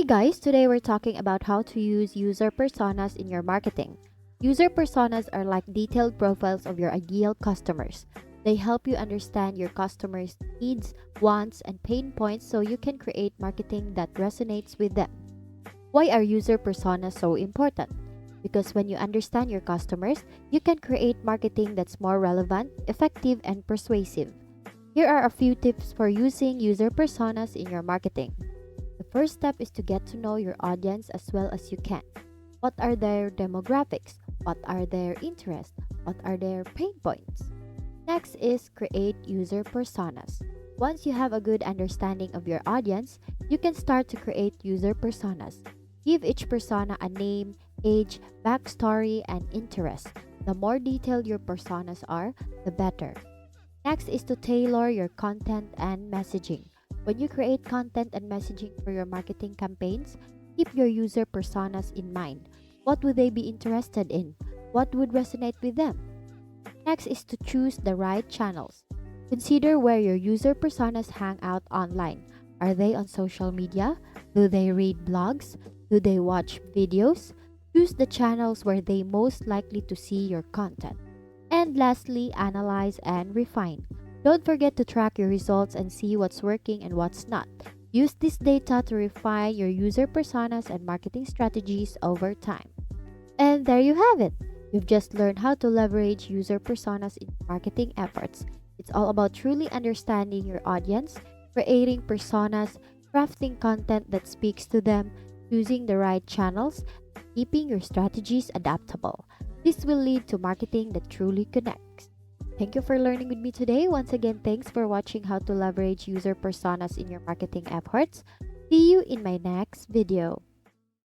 Hey guys, today we're talking about how to use user personas in your marketing. User personas are like detailed profiles of your ideal customers. They help you understand your customers' needs, wants, and pain points so you can create marketing that resonates with them. Why are user personas so important? Because when you understand your customers, you can create marketing that's more relevant, effective, and persuasive. Here are a few tips for using user personas in your marketing. The first step is to get to know your audience as well as you can. What are their demographics? What are their interests? What are their pain points? Next is create user personas. Once you have a good understanding of your audience, you can start to create user personas. Give each persona a name, age, backstory, and interest. The more detailed your personas are, the better. Next is to tailor your content and messaging. When you create content and messaging for your marketing campaigns, keep your user personas in mind. What would they be interested in? What would resonate with them? Next is to choose the right channels. Consider where your user personas hang out online. Are they on social media? Do they read blogs? Do they watch videos? Choose the channels where they most likely to see your content. And lastly, analyze and refine. Don't forget to track your results and see what's working and what's not. Use this data to refine your user personas and marketing strategies over time. And there you have it. You've just learned how to leverage user personas in marketing efforts. It's all about truly understanding your audience, creating personas, crafting content that speaks to them, choosing the right channels, and keeping your strategies adaptable. This will lead to marketing that truly connects. Thank you for learning with me today. Once again, thanks for watching how to leverage user personas in your marketing efforts. See you in my next video.